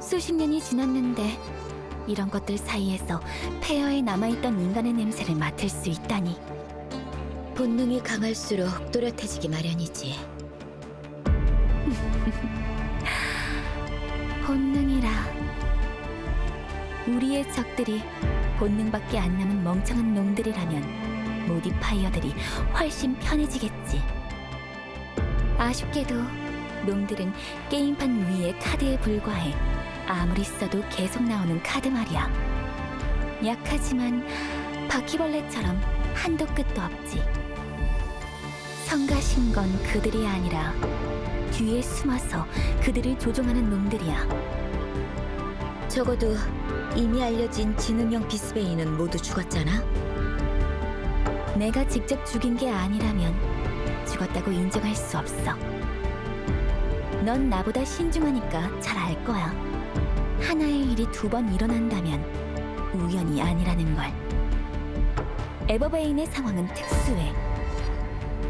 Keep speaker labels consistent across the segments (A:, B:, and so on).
A: 수십 년이 지났는데 이런 것들 사이에서 폐허에 남아있던 인간의 냄새를 맡을 수 있다니.
B: 본능이 강할수록 또렷해지기 마련이지.
A: 본능이라. 우리의 적들이 본능밖에 안 남은 멍청한 놈들이라면 모디파이어들이 훨씬 편해지겠지. 아쉽게도 놈들은 게임판 위의 카드에 불과해 아무리 써도 계속 나오는 카드 말이야. 약하지만 바퀴벌레처럼 한도 끝도 없지. 성가신 건 그들이 아니라 뒤에 숨어서 그들을 조종하는 놈들이야.
B: 적어도 이미 알려진 지능형 비스베인은 모두 죽었잖아.
A: 내가 직접 죽인 게 아니라면 죽었다고 인정할 수 없어. 넌 나보다 신중하니까 잘 알 거야. 하나의 일이 두 번 일어난다면 우연이 아니라는 걸. 에버베인의 상황은 특수해.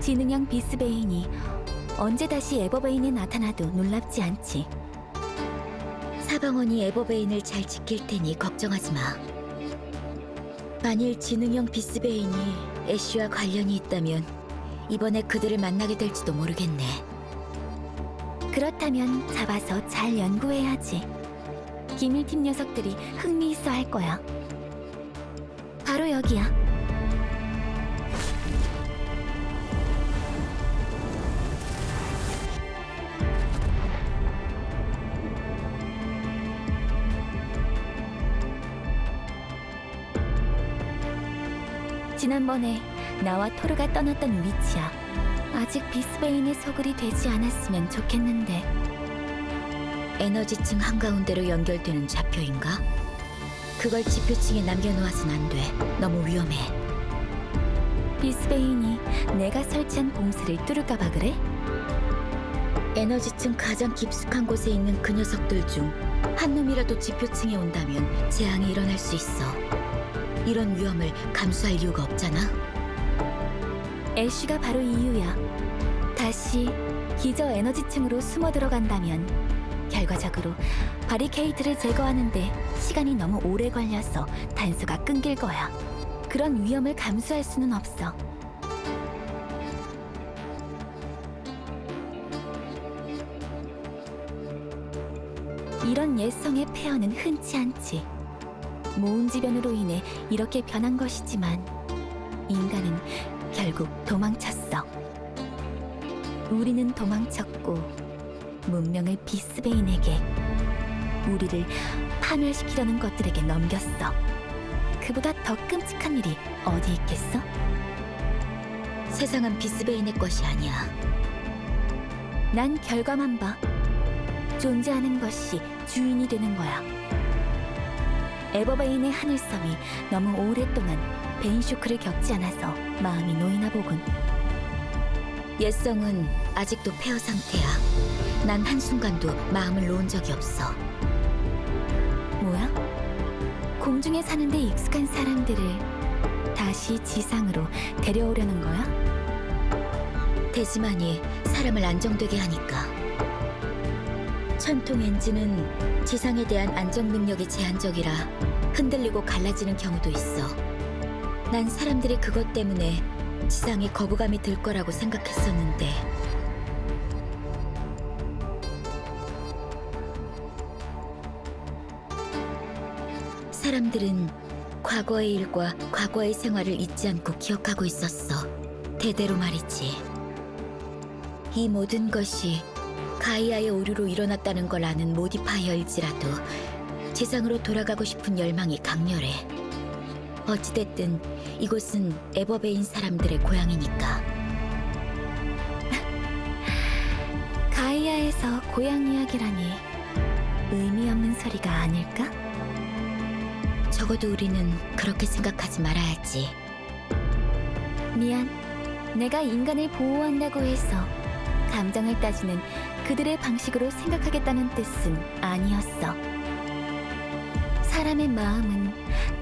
A: 지능형 비스베인이 언제 다시 에버베인에 나타나도 놀랍지 않지.
B: 사방원이 에버베인을 잘 지킬 테니 걱정하지 마. 만일 지능형 비스베인이 애쉬와 관련이 있다면 이번에 그들을 만나게 될지도 모르겠네.
A: 그렇다면 잡아서 잘 연구해야지. 기밀팀 녀석들이 흥미있어 할 거야. 바로 여기야. 지난번에 나와 토르가 떠났던 위치야. 아직 비스베인의 소굴이 되지 않았으면 좋겠는데.
B: 에너지층 한가운데로 연결되는 좌표인가? 그걸 지표층에 남겨놓아선 안 돼. 너무 위험해.
A: 비스베인이 내가 설치한 봉쇄를 뚫을까봐 그래?
B: 에너지층 가장 깊숙한 곳에 있는 그 녀석들 중 한 놈이라도 지표층에 온다면 재앙이 일어날 수 있어. 이런 위험을 감수할 이유가 없잖아.
A: 애쉬가 바로 이유야. 다시 기저 에너지층으로 숨어 들어간다면 결과적으로 바리케이트를 제거하는데 시간이 너무 오래 걸려서 단서가 끊길 거야. 그런 위험을 감수할 수는 없어. 이런 옛성의 폐허는 흔치 않지. 모운지변으로 인해 이렇게 변한 것이지만 인간은 결국 도망쳤어. 우리는 도망쳤고 문명을 비스베인에게, 우리를 파멸시키려는 것들에게 넘겼어. 그보다 더 끔찍한 일이 어디 있겠어?
B: 세상은 비스베인의 것이 아니야.
A: 난 결과만 봐. 존재하는 것이 주인이 되는 거야. 에버베인의 하늘섬이 너무 오랫동안 베인 쇼크를 겪지 않아서 마음이 놓이나 보군.
B: 옛성은 아직도 폐허 상태야. 난 한순간도 마음을 놓은 적이 없어.
A: 뭐야? 공중에 사는데 익숙한 사람들을 다시 지상으로 데려오려는 거야?
B: 대지만이 사람을 안정되게 하니까. 천통 엔진은 지상에 대한 안정 능력이 제한적이라 흔들리고 갈라지는 경우도 있어. 난 사람들이 그것 때문에 지상에 거부감이 들 거라고 생각했었는데 사람들은 과거의 일과 과거의 생활을 잊지 않고 기억하고 있었어. 대대로 말이지. 이 모든 것이 가이아의 오류로 일어났다는 걸 아는 모디파이어일지라도 지상으로 돌아가고 싶은 열망이 강렬해. 어찌됐든 이곳은 에버베인 사람들의 고향이니까.
A: 가이아에서 고향 이야기라니 의미 없는 소리가 아닐까?
B: 적어도 우리는 그렇게 생각하지 말아야지.
A: 미안. 내가 인간을 보호한다고 해서 감정을 따지는 그들의 방식으로 생각하겠다는 뜻은 아니었어. 사람의 마음은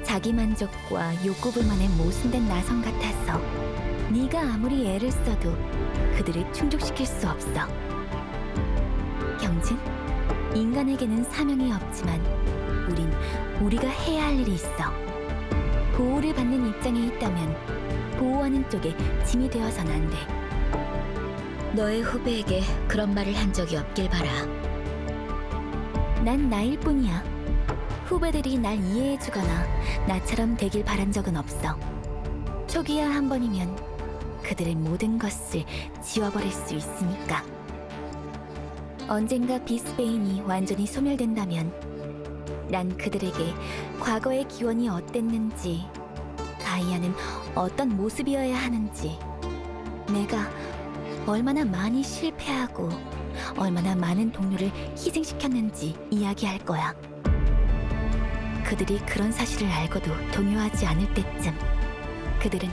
A: 자기 만족과 욕구불만에 모순된 나성 같아서 네가 아무리 애를 써도 그들을 충족시킬 수 없어. 경진? 인간에게는 사명이 없지만 우린 우리가 해야 할 일이 있어. 보호를 받는 입장에 있다면 보호하는 쪽에 짐이 되어선 안 돼.
B: 너의 후배에게 그런 말을 한 적이 없길 바라.
A: 난 나일 뿐이야. 후배들이 날 이해해주거나 나처럼 되길 바란 적은 없어. 초기화 한 번이면 그들의 모든 것을 지워버릴 수 있으니까. 언젠가 비스베인이 완전히 소멸된다면 난 그들에게 과거의 기원이 어땠는지, 가이아는 어떤 모습이어야 하는지, 내가 얼마나 많이 실패하고 얼마나 많은 동료를 희생시켰는지 이야기할 거야. 그들이 그런 사실을 알고도 동요하지 않을 때쯤 그들은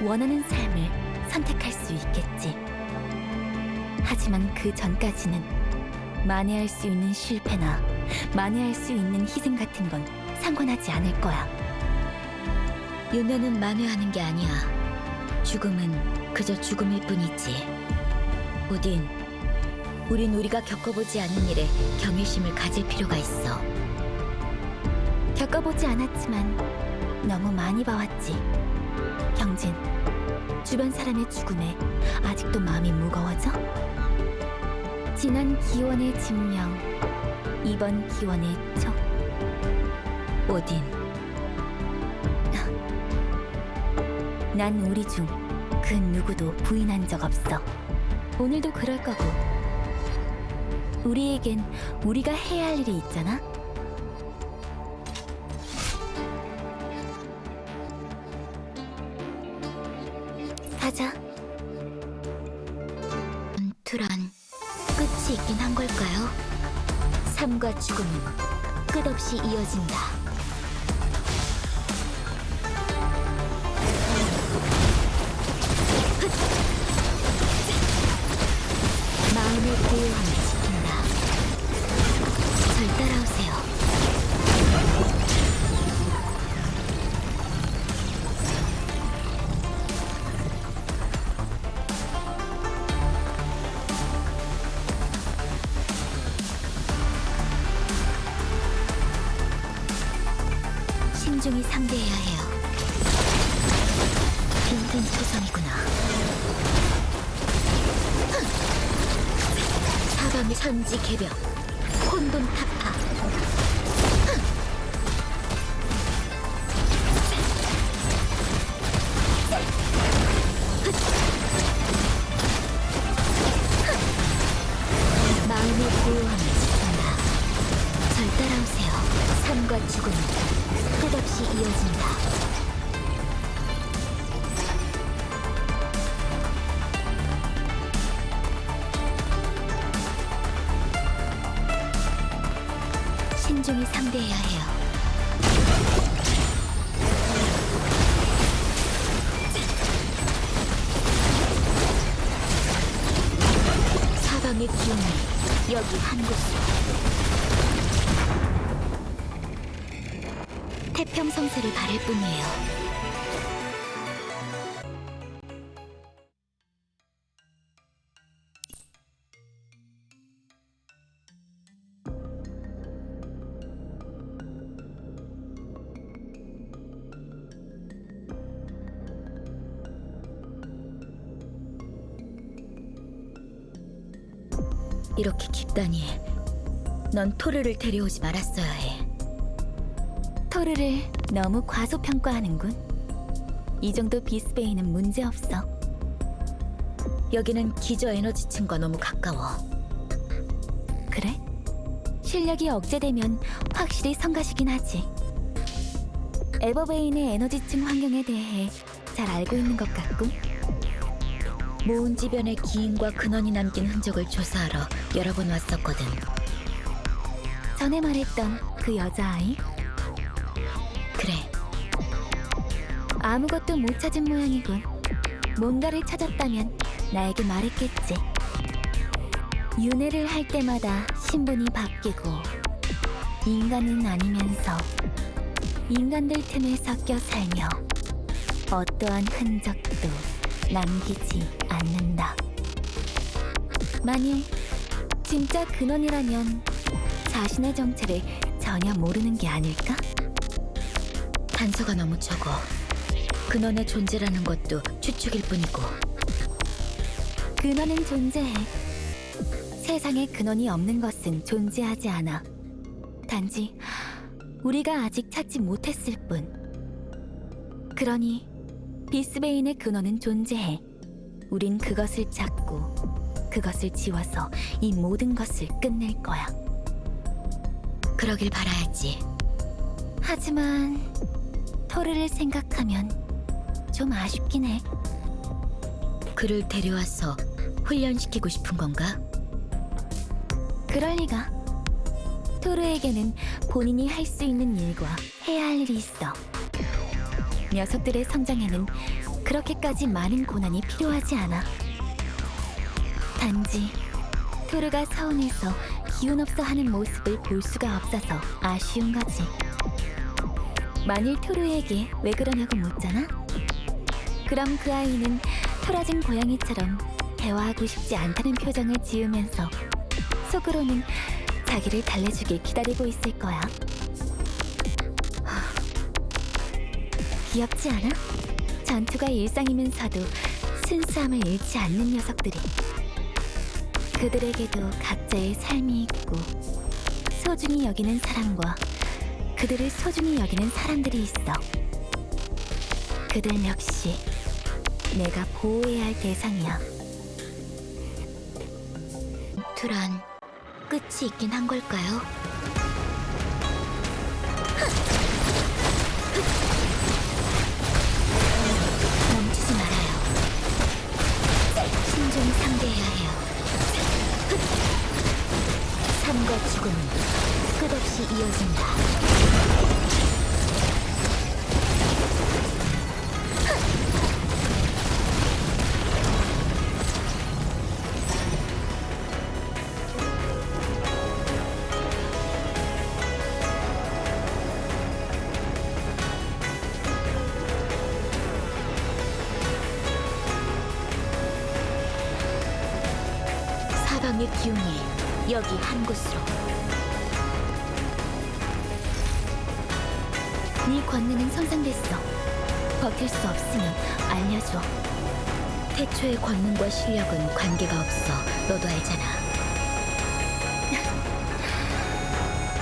A: 원하는 삶을 선택할 수 있겠지. 하지만 그 전까지는 만회할 수 있는 실패나 만회할 수 있는 희생 같은 건 상관하지 않을 거야.
B: 윤회는 만회하는 게 아니야. 죽음은 그저 죽음일 뿐이지. 오딘, 우린 우리가 겪어보지 않은 일에 경외심을 가질 필요가 있어.
A: 겪어보지 않았지만 너무 많이 봐왔지. 경진, 주변 사람의 죽음에 아직도 마음이 무거워져? 지난 기원의 진명, 이번 기원의 촉.
B: 오딘,
A: 난 우리 중 그 누구도 부인한 적 없어. 오늘도 그럴 거고. 우리에겐 우리가 해야 할 일이 있잖아. 가자.
B: 투란 끝이 있긴 한 걸까요? 삶과 죽음은 끝없이 이어진다. 마음의 고요함을 지킨다. 절 따라오세요. 신중히 상대해야 해요. 빈틈 투성이구나. 사방의 천지 개벽, 혼돈 타파. 마음의 고요함을 지킨다. 절 따라오세요. 삶과 죽음은 끝없이 이어진다. 신중히 상대해야 해요. 사방의 기운이 여기 한 곳으로. 태평성세를 바랄 뿐이에요. 이렇게 깊다니. 넌 토르를 데려오지 말았어야 해.
A: 토르를 너무 과소평가하는군. 이 정도 비스베이는 문제없어.
B: 여기는 기저 에너지층과 너무 가까워.
A: 그래? 실력이 억제되면 확실히 성가시긴 하지. 에버베인의 에너지층 환경에 대해 잘 알고 있는 것 같군.
B: 모은 지변의 기인과 근원이 남긴 흔적을 조사하러 여러 번 왔었거든.
A: 전에 말했던 그 여자아이?
B: 그래,
A: 아무것도 못 찾은 모양이군. 뭔가를 찾았다면 나에게 말했겠지. 윤회를 할 때마다 신분이 바뀌고 인간은 아니면서 인간들 틈에 섞여 살며 어떠한 흔적도 남기지 않는다. 만일 진짜 근원이라면 자신의 정체를 전혀 모르는 게 아닐까?
B: 단서가 너무 적어. 근원의 존재라는 것도 추측일 뿐이고.
A: 근원은 존재해. 세상에 근원이 없는 것은 존재하지 않아. 단지 우리가 아직 찾지 못했을 뿐. 그러니 비스베인의 근원은 존재해. 우린 그것을 찾고 그것을 지워서 이 모든 것을 끝낼 거야.
B: 그러길 바라야지.
A: 하지만 토르를 생각하면 좀 아쉽긴 해.
B: 그를 데려와서 훈련시키고 싶은 건가?
A: 그럴 리가. 토르에게는 본인이 할 수 있는 일과 해야 할 일이 있어. 녀석들의 성장에는 그렇게까지 많은 고난이 필요하지 않아. 단지 토르가 서운해서 기운 없어 하는 모습을 볼 수가 없어서 아쉬운 거지. 만일 토르에게 왜 그러냐고 묻잖아? 그럼 그 아이는 토라진 고양이처럼 대화하고 싶지 않다는 표정을 지으면서 속으로는 자기를 달래주길 기다리고 있을 거야. 귀엽지 않아? 전투가 일상이면서도 순수함을 잃지 않는 녀석들이. 그들에게도 각자의 삶이 있고 소중히 여기는 사람과 그들을 소중히 여기는 사람들이 있어. 그들 역시 내가 보호해야 할 대상이야.
B: 투란, 끝이 있긴 한 걸까요? 멈추지 말아요. 신중히 상대해야 해요. 삶과 죽음은 끝없이 이어진다. 사방의 기운이 여기 한 곳으로.
A: 네 권능은 손상됐어. 버틸 수 없으면 알려줘.
B: 태초의 권능과 실력은 관계가 없어. 너도 알잖아.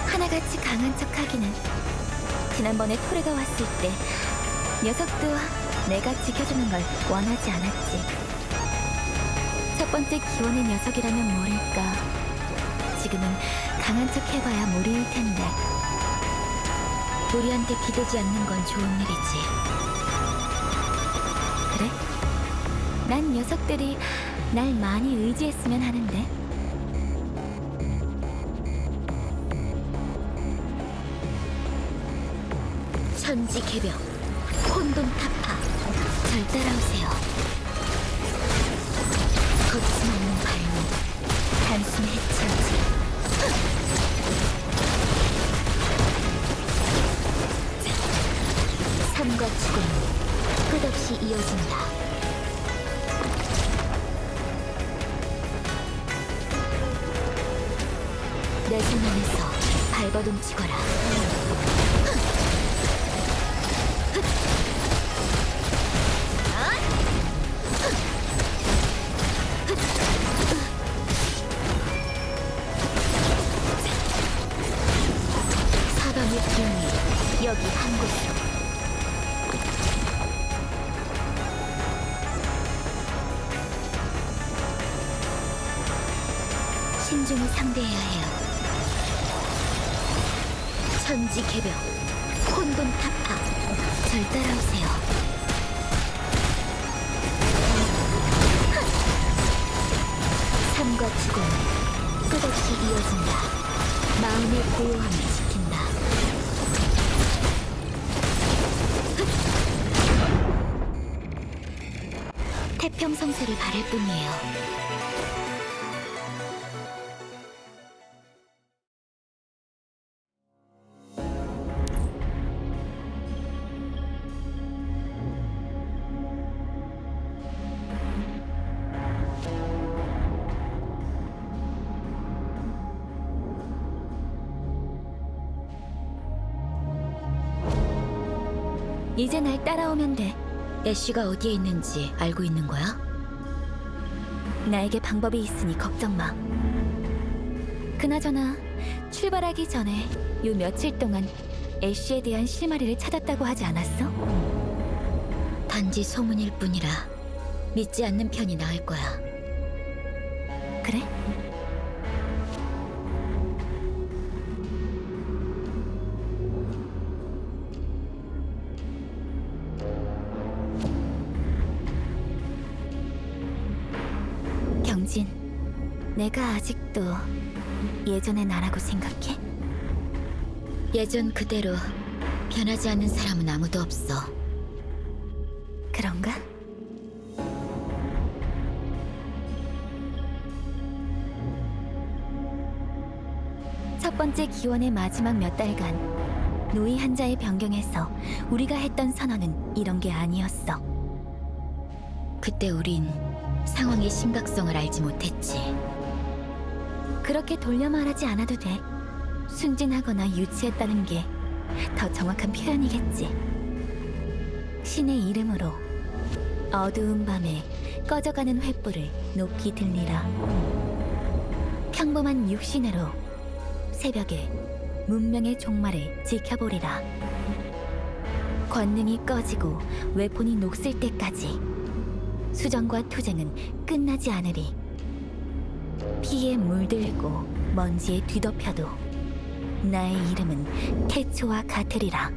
A: 하나같이 강한 척하기는. 지난번에 토레가 왔을 때 녀석도 내가 지켜주는 걸 원하지 않았지. 첫 번째 기원의 녀석이라면 모를까. 지금은 강한 척 해봐야 무리일 텐데.
B: 우리한테 기대지 않는 건 좋은 일이지.
A: 그래? 난 녀석들이 날 많이 의지했으면 하는데.
B: 천지개벽, 혼돈타파. 절 따라오세요. 거침없는 발목, 단숨에 해치우지. 삶과 죽음은 끝없이 이어진다. 내 손 안에서 발버둥 치거라. 사방의 기운이 여기 한 곳으로. 신중히 상대해야 해요. 천지개벽, 혼돈타파. 절 따라오세요. 삶과 죽음은 끝없이 이어진다. 마음의 고요함을 지킨다. 태평성세를 바랄 뿐이에요.
A: 이제 날 따라오면 돼.
B: 애쉬가 어디에 있는지 알고 있는 거야?
A: 나에게 방법이 있으니 걱정 마. 그나저나 출발하기 전에 요 며칠 동안 애쉬에 대한 실마리를 찾았다고 하지 않았어?
B: 단지 소문일 뿐이라 믿지 않는 편이 나을 거야.
A: 그래? 경진, 내가 아직도 예전의 나라고 생각해?
B: 예전 그대로 변하지 않는 사람은 아무도 없어.
A: 그런가? 첫 번째 기원의 마지막 몇 달간 노이 한자의 변경에서 우리가 했던 선언은 이런 게 아니었어.
B: 그때 우린 상황의 심각성을 알지 못했지.
A: 그렇게 돌려 말하지 않아도 돼. 순진하거나 유치했다는 게 더 정확한 표현이겠지. 신의 이름으로 어두운 밤에 꺼져가는 횃불을 높이 들리라. 평범한 육신으로 새벽에 문명의 종말을 지켜보리라. 권능이 꺼지고 웨폰이 녹슬 때까지 수정과 투쟁은 끝나지 않으리. 피에 물들고 먼지에 뒤덮여도 나의 이름은 태초와 같으리라.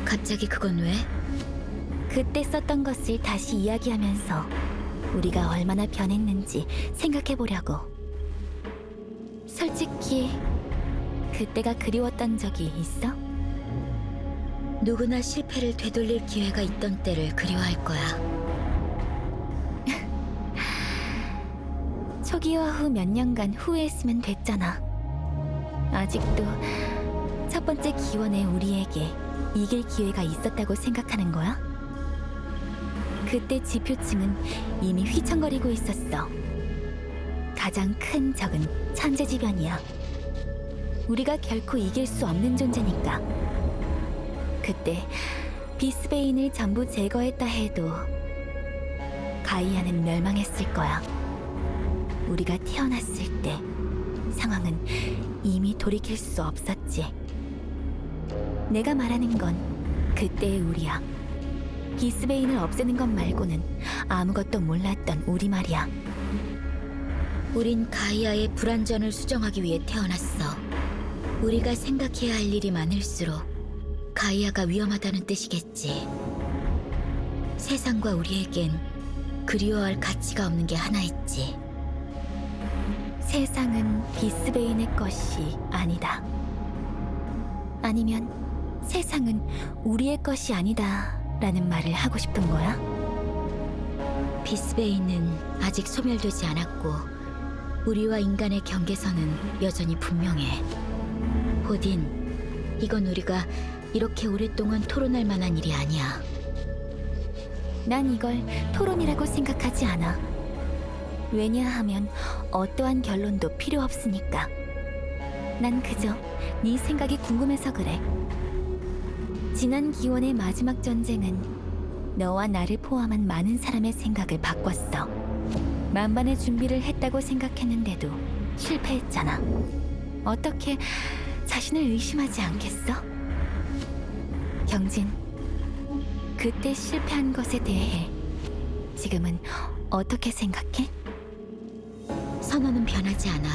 B: 갑자기 그건 왜?
A: 그때 썼던 것을 다시 이야기하면서 우리가 얼마나 변했는지 생각해보려고. 솔직히 그때가 그리웠던 적이 있어?
B: 누구나 실패를 되돌릴 기회가 있던 때를 그리워할 거야.
A: 초기화 후 몇 년간 후회했으면 됐잖아. 아직도 첫 번째 기원에 우리에게 이길 기회가 있었다고 생각하는 거야? 그때 지표층은 이미 휘청거리고 있었어. 가장 큰 적은 천재지변이야. 우리가 결코 이길 수 없는 존재니까. 그때 비스베인을 전부 제거했다 해도 가이아는 멸망했을 거야. 우리가 태어났을 때 상황은 이미 돌이킬 수 없었지. 내가 말하는 건 그때의 우리야. 비스베인을 없애는 것 말고는 아무것도 몰랐던 우리 말이야.
B: 우린 가이아의 불완전을 수정하기 위해 태어났어. 우리가 생각해야 할 일이 많을수록 가이아가 위험하다는 뜻이겠지. 세상과 우리에겐 그리워할 가치가 없는 게 하나 있지.
A: 세상은 비스베인의 것이 아니다. 아니면 세상은 우리의 것이 아니다 라는 말을 하고 싶은 거야?
B: 비스베인은 아직 소멸되지 않았고 우리와 인간의 경계선은 여전히 분명해. 호딘, 이건 우리가 이렇게 오랫동안 토론할 만한 일이 아니야.
A: 난 이걸 토론이라고 생각하지 않아. 왜냐하면 어떠한 결론도 필요 없으니까. 난 그저 네 생각이 궁금해서 그래. 지난 기원의 마지막 전쟁은 너와 나를 포함한 많은 사람의 생각을 바꿨어. 만반의 준비를 했다고 생각했는데도 실패했잖아. 어떻게 자신을 의심하지 않겠어? 경진, 그때 실패한 것에 대해 지금은 어떻게 생각해?
B: 선언은 변하지 않아.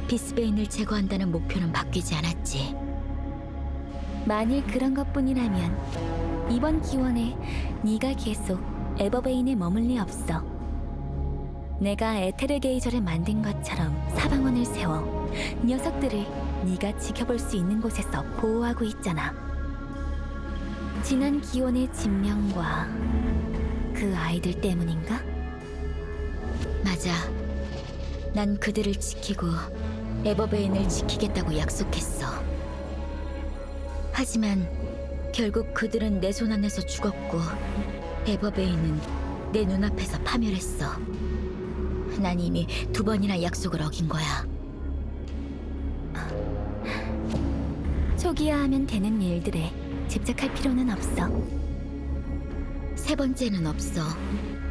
B: 비스베인을 제거한다는 목표는 바뀌지 않았지.
A: 만일 그런 것뿐이라면 이번 기원에 네가 계속 에버베인에 머물 리 없어. 내가 에테르게이저를 만든 것처럼 사방원을 세워 녀석들을 네가 지켜볼 수 있는 곳에서 보호하고 있잖아. 지난 기원의 진명과 그 아이들 때문인가?
B: 맞아. 난 그들을 지키고 에버베인을 지키겠다고 약속했어. 하지만 결국 그들은 내 손 안에서 죽었고 에버베인은 내 눈앞에서 파멸했어. 난 이미 2번이나 약속을 어긴 거야.
A: 초기화하면 되는 일들에 집착할 필요는 없어.
B: 세 번째는 없어.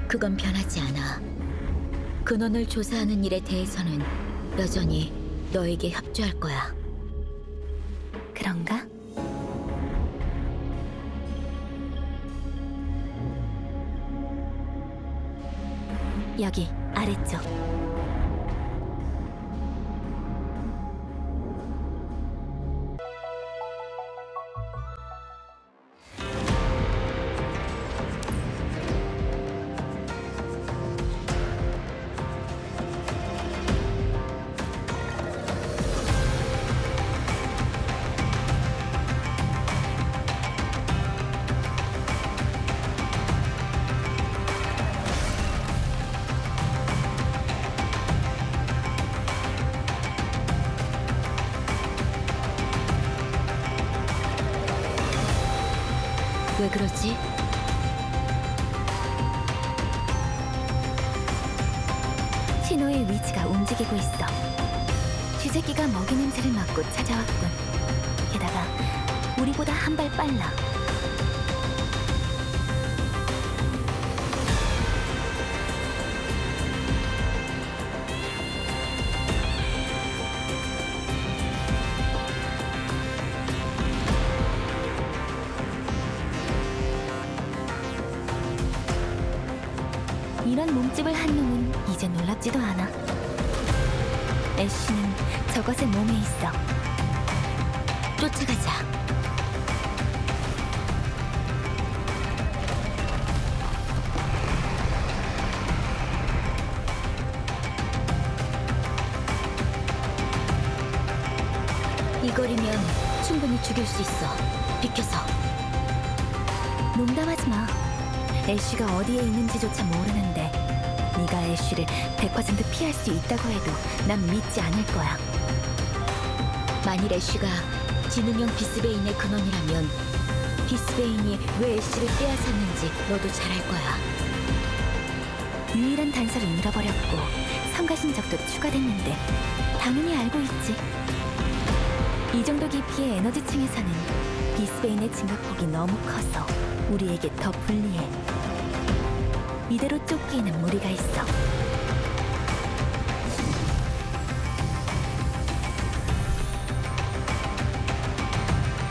B: 그건 변하지 않아. 근원을 조사하는 일에 대해서는 여전히 너에게 협조할 거야.
A: 그런가? 여기 아래쪽.
B: 왜 그러지?
A: 신호의 위치가 움직이고 있어. 쥐새끼가 먹이 냄새를 맡고 찾아왔군. 게다가 우리보다 한 발 빨라. 이런 몸집을 한 놈은 이제 놀랍지도 않아. 애쉬는 저것의 몸에 있어.
B: 쫓아가자. 이 거리면 충분히 죽일 수 있어. 비켜서.
A: 농담하지 마. 애쉬가 어디에 있는지조차 모르는데 네가 애쉬를 100% 피할 수 있다고 해도 난 믿지 않을 거야.
B: 만일 애쉬가 지능형 비스베인의 근원이라면 비스베인이 왜 애쉬를 빼앗았는지 너도 잘 알 거야.
A: 유일한 단서를 잃어버렸고 성가신적도 추가됐는데 당연히 알고 있지. 이 정도 깊이의 에너지층에서는 비스베인의 증가폭이 너무 커서 우리에게 더 불리해. 이대로 쫓기에는 무리가 있어.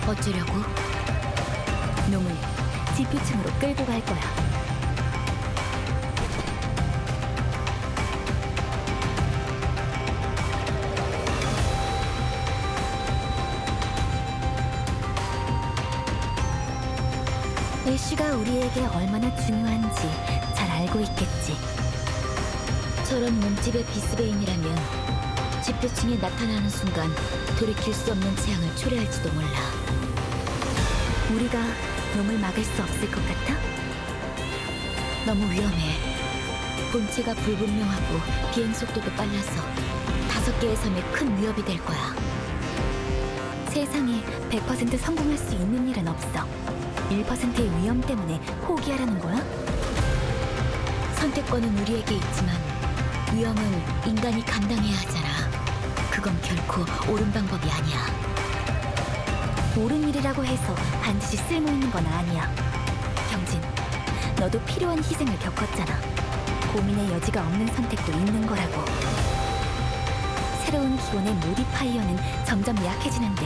B: 어쩌려고?
A: 놈을 지표층으로 끌고 갈 거야. 애쉬가 우리에게 얼마나 중요한지 잘 알고 있겠지.
B: 저런 몸집의 비스베인이라면 지표층에 나타나는 순간 돌이킬 수 없는 재앙을 초래할지도 몰라.
A: 우리가 놈을 막을 수 없을 것 같아?
B: 너무 위험해. 본체가 불분명하고 비행 속도도 빨라서 5개의 섬에 큰 위협이 될 거야.
A: 세상에 100% 성공할 수 있는 일은 없어. 1%의 위험 때문에 포기하라는 거야?
B: 선택권은 우리에게 있지만 위험은 인간이 감당해야 하잖아. 그건 결코 옳은 방법이 아니야.
A: 옳은 일이라고 해서 반드시 쓸모있는 건 아니야. 경진, 너도 필요한 희생을 겪었잖아. 고민의 여지가 없는 선택도 있는 거라고. 새로운 기원의 모디파이어는 점점 약해지는데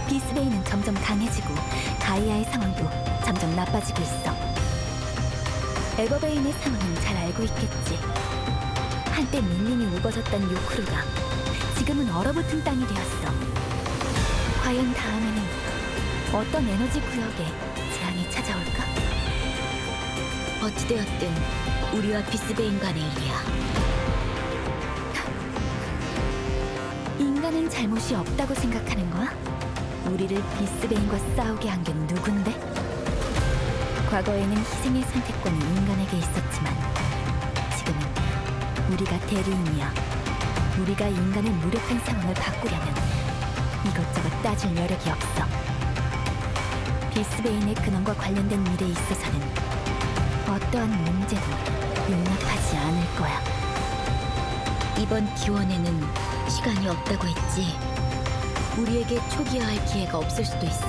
A: 비스베이는 점점 강해지고 가이아의 상황도 점점 나빠지고 있어. 에버베인의 상황은 잘 알고 있겠지. 한때 밀림이 우거졌던 요크루가 지금은 얼어붙은 땅이 되었어. 과연 다음에는 어떤 에너지 구역에 재앙이 찾아올까?
B: 어찌되었든 우리와 비스베인 간의 일이야.
A: 인간은 잘못이 없다고 생각하는 거야? 우리를 비스베인과 싸우게 한 게 누군데? 과거에는 희생의 선택권이 인간에게 있었지만 지금은 우리가 대리인이야. 우리가 인간의 무력한 상황을 바꾸려면 이것저것 따질 여력이 없어. 비스베인의 근원과 관련된 일에 있어서는 어떠한 문제도 용납하지 않을 거야.
B: 이번 기원에는 시간이 없다고 했지. 우리에게 초기화할 기회가 없을 수도 있어.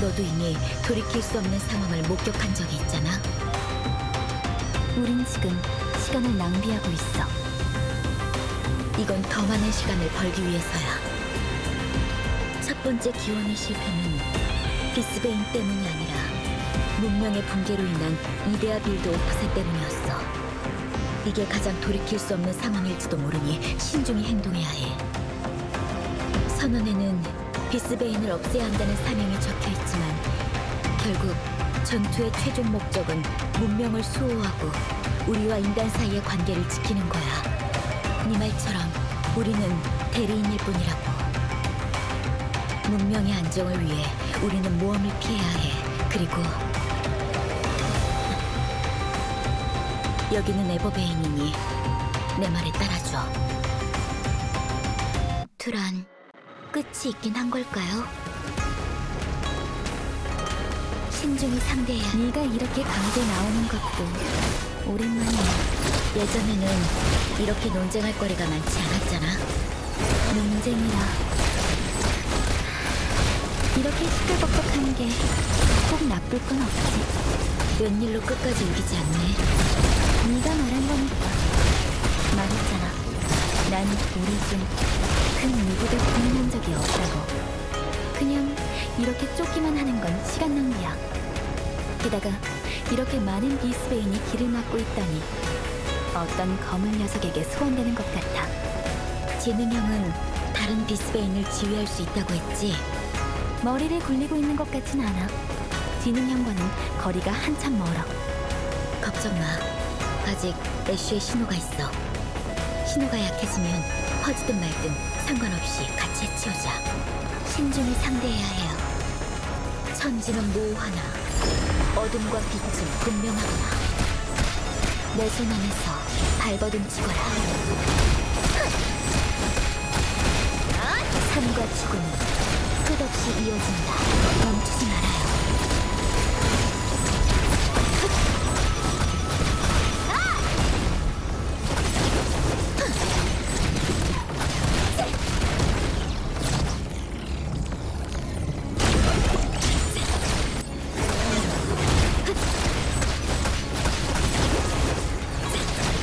B: 너도 이미 돌이킬 수 없는 상황을 목격한 적이 있잖아.
A: 우린 지금 시간을 낭비하고 있어.
B: 이건 더 많은 시간을 벌기 위해서야. 첫 번째 기원의 실패는 비스베인 때문이 아니라 문명의 붕괴로 인한 이데아 빌드 오프셋 때문이었어. 이게 가장 돌이킬 수 없는 상황일지도 모르니 신중히 행동해야 해. 선언에는 비스베인을 없애야 한다는 사명이 적혀있지만 결국 전투의 최종 목적은 문명을 수호하고 우리와 인간 사이의 관계를 지키는 거야. 네 말처럼 우리는 대리인일 뿐이라고. 문명의 안정을 위해 우리는 모험을 피해야 해. 그리고 여기는 에버베인이니 내 말에 따라줘. 투란, 끝이 있긴 한 걸까요? 신중히 상대해야.
A: 네가 이렇게 강제 나오는 것도 오랜만이야.
B: 예전에는 이렇게 논쟁할 거리가 많지 않았잖아.
A: 논쟁이라 이렇게 시끌벅적한 게 꼭 나쁠 건 없지.
B: 웬일로 끝까지 이기지 않네.
A: 네가 말한 거니까. 말했잖아. 난 우리 중 그 누구도 고민한 적이 없다고. 그냥 이렇게 쫓기만 하는 건 시간 낭비야. 게다가 이렇게 많은 비스베인이 길을 막고 있다니 어떤 거물 녀석에게 소환되는 것 같아.
B: 지능형은 다른 비스베인을 지휘할 수 있다고 했지.
A: 머리를 굴리고 있는 것 같진 않아. 지능형과는 거리가 한참 멀어.
B: 걱정 마. 아직 애쉬의 신호가 있어. 신호가 약해지면 퍼지든 말든 상관없이 같이 해치우자. 신중히 상대해야 해요. 천지는 모 하나, 어둠과 빛은 분명하구나. 내 손 안에서 발버둥 치거라. 삶과 죽음은 끝없이 이어진다. 멈추지 말아요.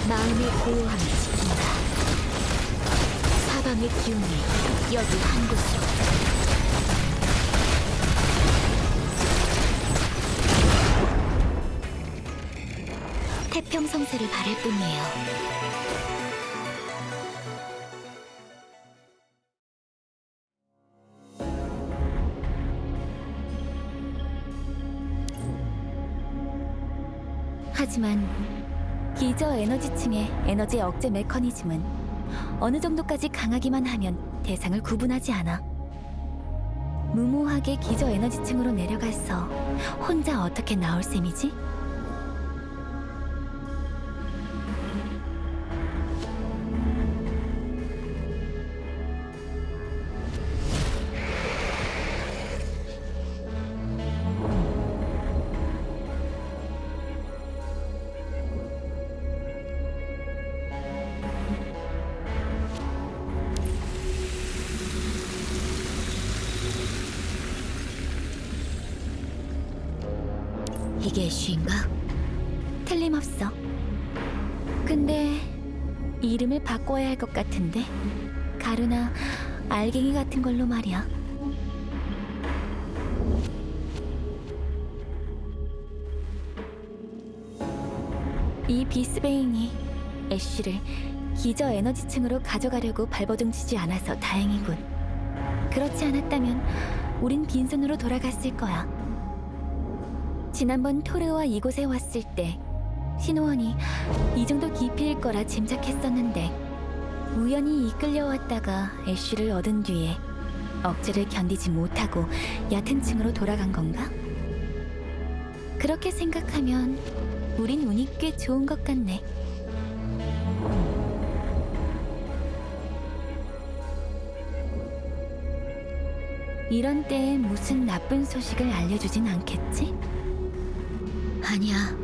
B: 마음의 고요함을 지킨다. 사방의 기운이 여기 한 곳으로. 태평성세를 바랄 뿐이에요.
A: 하지만 기저 에너지층의 에너지 억제 메커니즘은 어느 정도까지 강하기만 하면 대상을 구분하지 않아. 무모하게 기저 에너지층으로 내려가서 혼자 어떻게 나올 셈이지?
B: 이게 애쉬인가?
A: 틀림없어. 근데 이름을 바꿔야 할 것 같은데? 가루나 알갱이 같은 걸로 말이야. 이 비스베인이 애쉬를 기저 에너지층으로 가져가려고 발버둥 치지 않아서 다행이군. 그렇지 않았다면 우린 빈손으로 돌아갔을 거야. 지난번 토르와 이곳에 왔을 때 신호원이 이 정도 깊이일 거라 짐작했었는데 우연히 이끌려왔다가 애쉬를 얻은 뒤에 억제를 견디지 못하고 얕은 층으로 돌아간 건가? 그렇게 생각하면 우린 운이 꽤 좋은 것 같네. 이런 때에 무슨 나쁜 소식을 알려주진 않겠지?
B: 아니야.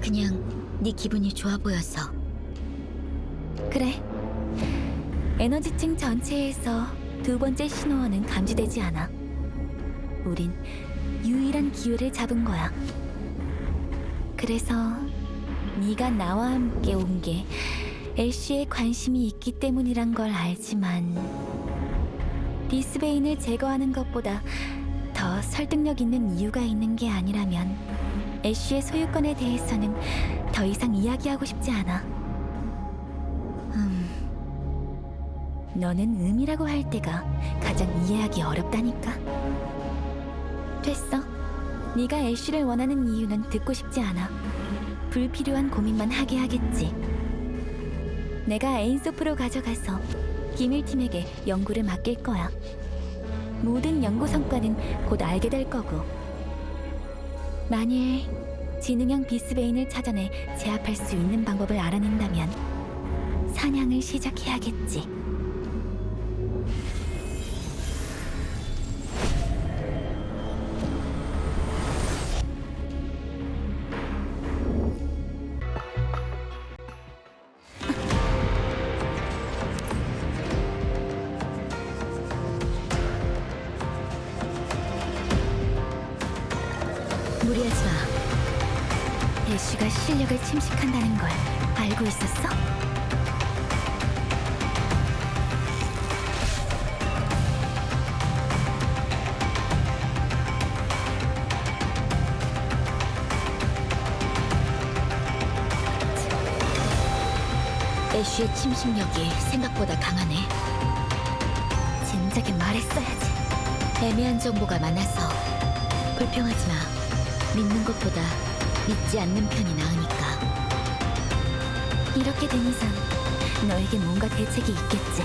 B: 그냥 네 기분이 좋아 보여서.
A: 그래. 에너지층 전체에서 두 번째 신호원은 감지되지 않아. 우린 유일한 기회를 잡은 거야. 그래서 네가 나와 함께 온 게 애쉬에 관심이 있기 때문이란 걸 알지만 비스베인을 제거하는 것보다 더 설득력 있는 이유가 있는 게 아니라면 애쉬의 소유권에 대해서는 더 이상 이야기하고 싶지 않아. 너는 음이라고 할 때가 가장 이해하기 어렵다니까. 됐어. 네가 애쉬를 원하는 이유는 듣고 싶지 않아. 불필요한 고민만 하게 하겠지. 내가 에인소프로 가져가서 기밀팀에게 연구를 맡길 거야. 모든 연구 성과는 곧 알게 될 거고. 만일 지능형 비스베인을 찾아내 제압할 수 있는 방법을 알아낸다면 사냥을 시작해야겠지. 무리하지 마. 애쉬가 실력을 침식한다는 걸 알고 있었어?
B: 애쉬의 침식력이 생각보다 강하네.
A: 진작에 말했어야지.
B: 애매한 정보가 많아서 불평하지 마. 믿는 것보다 믿지 않는 편이 나으니까.
A: 이렇게 된 이상 너에게 뭔가 대책이 있겠지.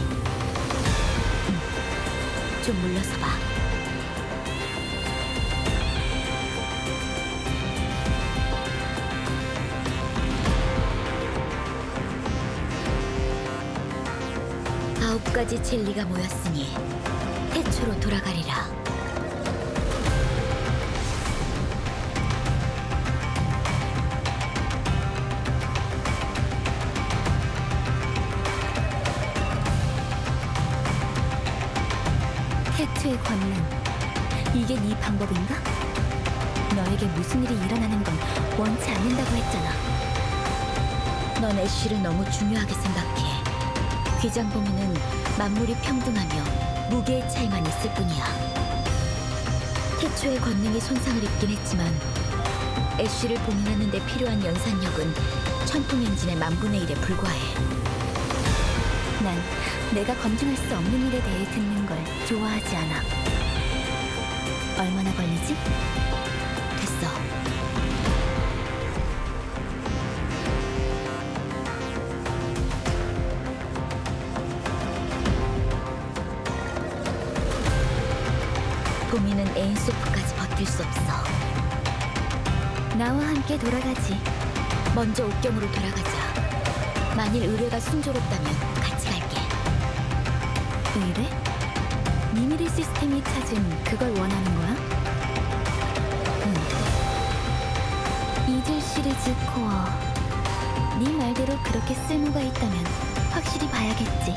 B: 좀 물러서 봐. 아홉 가지 진리가 모였으니 태초로 돌아가리라.
A: 태초의 권능. 이게 네 방법인가? 너에게 무슨 일이 일어나는 건 원치 않는다고 했잖아.
B: 넌 애쉬를 너무 중요하게 생각해. 귀장 범위는 만물이 평등하며 무게의 차이만 있을 뿐이야. 태초의 권능이 손상을 입긴 했지만 애쉬를 봉인하는 데 필요한 연산력은 천통 엔진의 10,000분의 1에 불과해.
A: 난 내가 검증할 수 없는 일에 대해 듣는 걸 좋아하지 않아. 얼마나 걸리지?
B: 됐어. 보미는 에인소프까지 버틸 수 없어.
A: 나와 함께 돌아가지.
B: 먼저 옥경으로 돌아가자. 만일 의뢰가 순조롭다면 같이 갈게.
A: 의뢰? 미미리 시스템이 찾은 그걸 원하는 거야? 이즐 시리즈 코어. 네 말대로 그렇게 쓸모가 있다면 확실히 봐야겠지.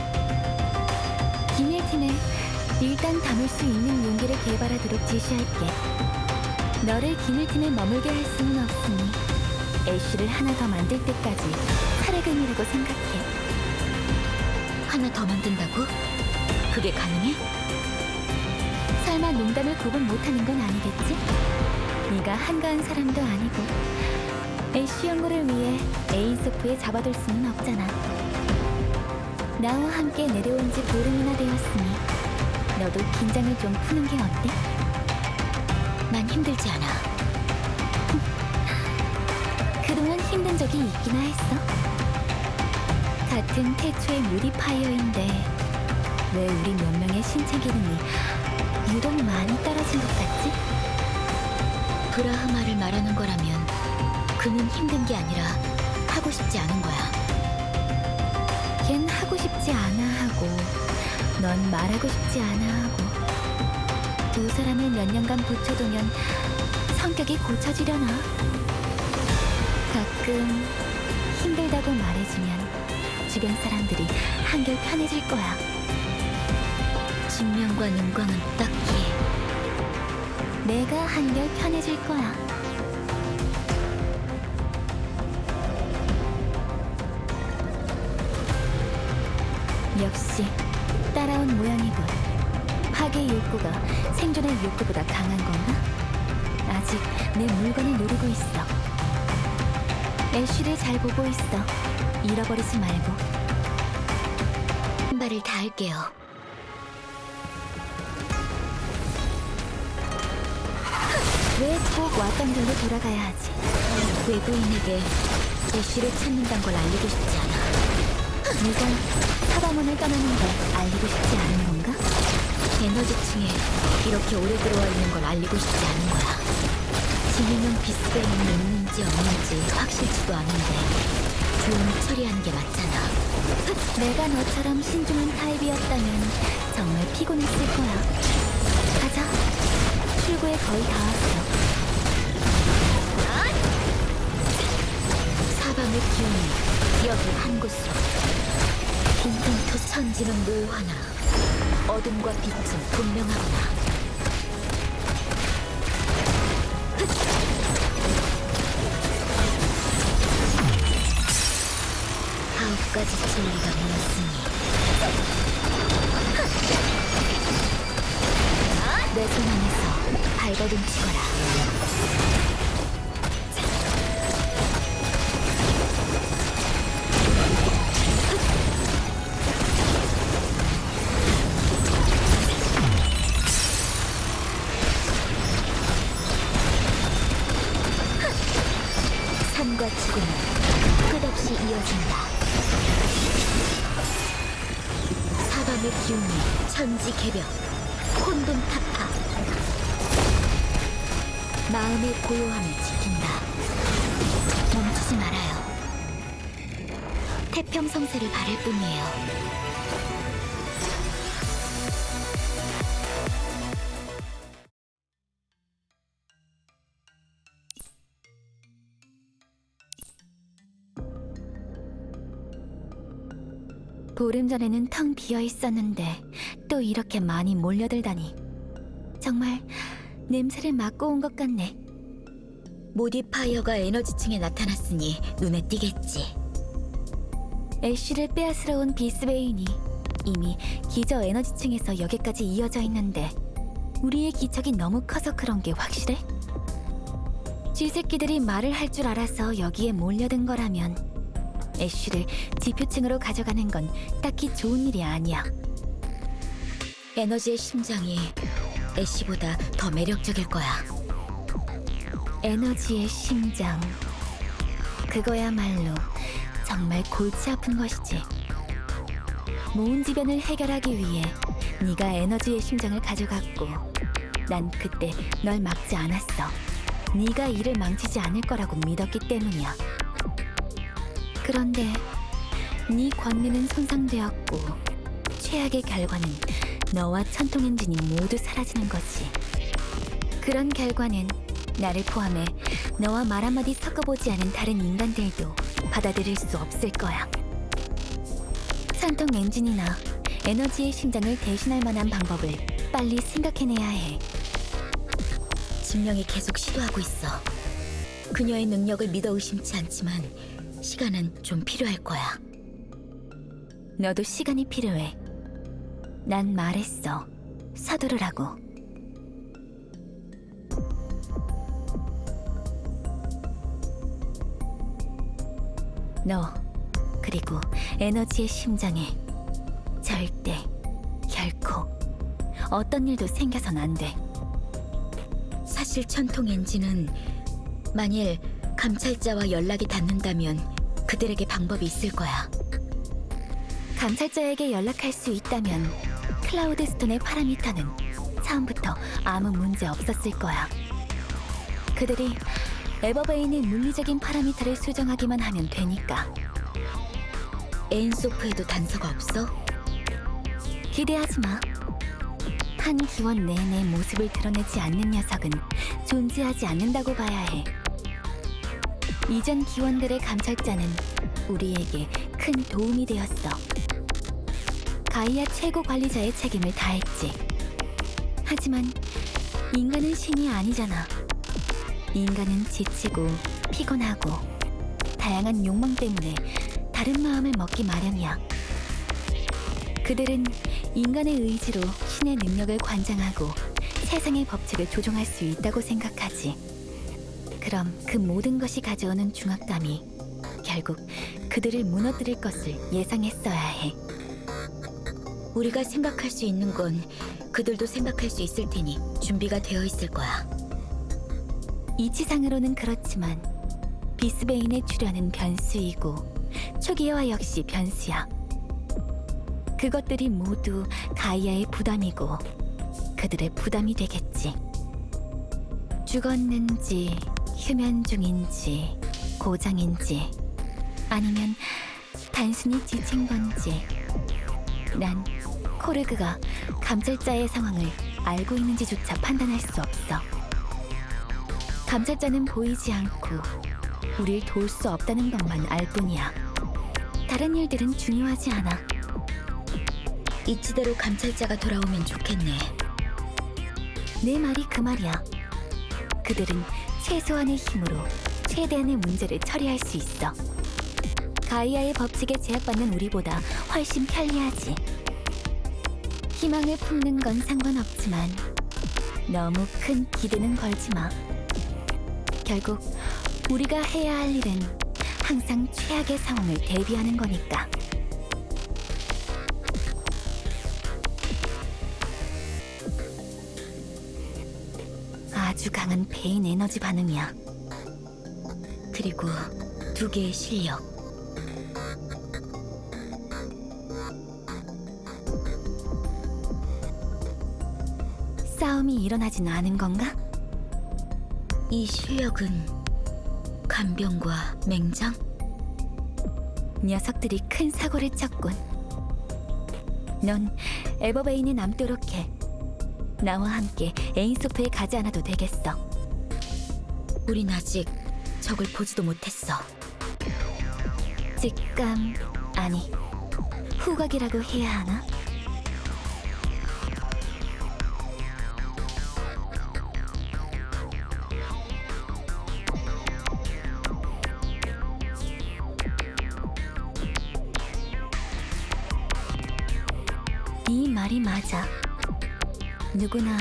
A: 기밀팀에 일단 담을 수 있는 용기를 개발하도록 지시할게. 너를 기밀팀에 머물게 할 수는 없으니 애쉬를 하나 더 만들 때까지 살해금이라고 생각해.
B: 하나 더 만든다고? 그게 가능해?
A: 설마 농담을 구분 못하는 건 아니겠지? 네가 한가한 사람도 아니고 애쉬 연구를 위해 에인소프에 잡아둘 수는 없잖아. 나와 함께 내려온 지 보름이나 되었으니 너도 긴장을 좀 푸는 게 어때?
B: 난 힘들지 않아.
A: 그동안 힘든 적이 있기나 했어. 같은 태초의 무디파이어인데 왜 우리 몇 명의 신체 기능이 유독 많이 떨어진 것 같지?
B: 브라흐마를 말하는 거라면 그는 힘든 게 아니라 하고 싶지 않은 거야.
A: 걘 하고 싶지 않아 하고 넌 말하고 싶지 않아 하고 두 사람을 몇 년간 붙여두면 성격이 고쳐지려나? 가끔 힘들다고 말해주면 주변 사람들이 한결 편해질 거야.
B: 진명과 능광은 딱히
A: 내가 한결 편해질 거야. 역시 따라온 모양이군. 파괴 욕구가 생존의 욕구보다 강한 건가? 아직 내 물건을 노리고 있어. 애쉬를 잘 보고 있어. 잃어버리지 말고.
B: 한 발을 다 할게요.
A: 왜 꼭 왔던 길로 돌아가야 하지?
B: 외부인에게 애쉬를 찾는다는 걸 알리고 싶지 않아.
A: 네가 사방원을 떠나는 걸 알리고 싶지 않은 건가?
B: 에너지층에 이렇게 오래 들어와 있는 걸 알리고 싶지 않은 거야. 진인형 비스베인이 있는지 없는지 확실치도 않은데 조용히 처리하는 게 맞잖아.
A: 내가 너처럼 신중한 타입이었다면 정말 피곤했을 거야. 가자. 출구에 거의 다 왔어.
B: 사방의 기운이 여기 한 곳으로. 빈틈토 천지는 모호하나 어둠과 빛은 분명하구나. 아홉 가지 진리가 모였으니 내 손 안에서 발버둥 치거라. 삶과 죽음은 끝없이 이어진다. 사방의 기운이 천지개벽, 혼돈타파. 마음의 고요함을 지킨다. 멈추지 말아요. 태평성세를 바랄 뿐이에요.
A: 보름 전에는 텅 비어 있었는데 또 이렇게 많이 몰려들다니. 정말 냄새를 맡고 온 것 같네.
B: 모디파이어가 에너지층에 나타났으니 눈에 띄겠지.
A: 애쉬를 빼앗으러 온 비스베인이 이미 기저 에너지층에서 여기까지 이어져 있는데 우리의 기척이 너무 커서 그런 게 확실해? 쥐새끼들이 말을 할 줄 알아서 여기에 몰려든 거라면 애쉬를 지표층으로 가져가는 건 딱히 좋은 일이 아니야.
B: 에너지의 심장이 애쉬보다 더 매력적일 거야.
A: 에너지의 심장. 그거야말로 정말 골치 아픈 것이지. 모은지변을 해결하기 위해 네가 에너지의 심장을 가져갔고 난 그때 널 막지 않았어. 네가 일을 망치지 않을 거라고 믿었기 때문이야. 그런데 네 권능은 손상되었고 최악의 결과는 너와 천통 엔진이 모두 사라지는 거지. 그런 결과는 나를 포함해 너와 말 한마디 섞어보지 않은 다른 인간들도 받아들일 수 없을 거야. 천통 엔진이나 에너지의 심장을 대신할 만한 방법을 빨리 생각해내야 해.
B: 증명이 계속 시도하고 있어. 그녀의 능력을 믿어 의심치 않지만 시간은 좀 필요할 거야.
A: 너도 시간이 필요해. 난 말했어. 서두르라고. 너, 그리고 에너지의 심장에 절대, 결코 어떤 일도 생겨선 안 돼.
B: 사실 천통 엔진은 만일 감찰자와 연락이 닿는다면 그들에게 방법이 있을 거야.
A: 감찰자에게 연락할 수 있다면 클라우드 스톤의 파라미터는 처음부터 아무 문제 없었을 거야. 그들이 에버베인의 물리적인 파라미터를 수정하기만 하면 되니까.
B: 에인소프에도 단서가 없어?
A: 기대하지 마. 한 기원 내내 모습을 드러내지 않는 녀석은 존재하지 않는다고 봐야 해. 이전 기원들의 감찰자는 우리에게 큰 도움이 되었어. 가이아 최고 관리자의 책임을 다했지. 하지만 인간은 신이 아니잖아. 인간은 지치고 피곤하고 다양한 욕망 때문에 다른 마음을 먹기 마련이야. 그들은 인간의 의지로 신의 능력을 관장하고 세상의 법칙을 조종할 수 있다고 생각하지. 그럼 그 모든 것이 가져오는 중압감이 결국 그들을 무너뜨릴 것을 예상했어야 해.
B: 우리가 생각할 수 있는 건 그들도 생각할 수 있을 테니 준비가 되어 있을 거야.
A: 이치상으로는 그렇지만 비스베인의 출현은 변수이고 초기화와 역시 변수야. 그것들이 모두 가이아의 부담이고 그들의 부담이 되겠지. 죽었는지 휴면 중인지 고장인지 아니면 단순히 지친 건지 난 코르그가 감찰자의 상황을 알고 있는지조차 판단할 수 없어. 감찰자는 보이지 않고 우릴 도울 수 없다는 것만 알 뿐이야. 다른 일들은 중요하지 않아.
B: 이치대로 감찰자가 돌아오면 좋겠네.
A: 내 말이 그 말이야. 그들은 최소한의 힘으로 최대한의 문제를 처리할 수 있어. 가이아의 법칙에 제약받는 우리보다 훨씬 편리하지. 희망을 품는 건 상관없지만 너무 큰 기대는 걸지 마. 결국 우리가 해야 할 일은 항상 최악의 상황을 대비하는 거니까. 아주 강한 베인 에너지 반응이야.
B: 그리고 2개의 실력.
A: 싸움이 일어나진 않은 건가?
B: 이 실력은 간병과 맹장?
A: 녀석들이 큰 사고를 쳤군. 넌 에버베인에 남도록 해. 나와 함께 에인소프에 가지 않아도 되겠어.
B: 우린 아직 적을 보지도 못했어.
A: 직감 아니 후각이라고 해야 하나? 이 말이 맞아. 누구나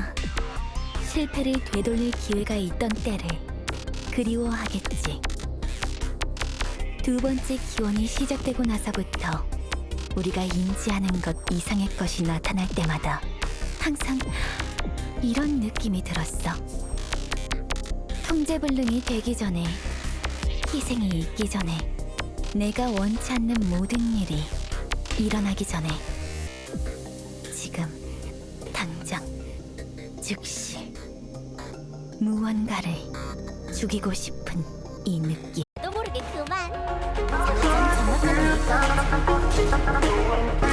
A: 실패를 되돌릴 기회가 있던 때를 그리워하겠지. 2번째 기원이 시작되고 나서부터 우리가 인지하는 것 이상의 것이 나타날 때마다 항상 이런 느낌이 들었어. 통제불능이 되기 전에, 희생이 있기 전에, 내가 원치 않는 모든 일이 일어나기 전에, 지금 당장 즉시 무언가를 죽이고 싶은 이 느낌.
C: 또 모르게 그만. 잠깐 정확한 얘기가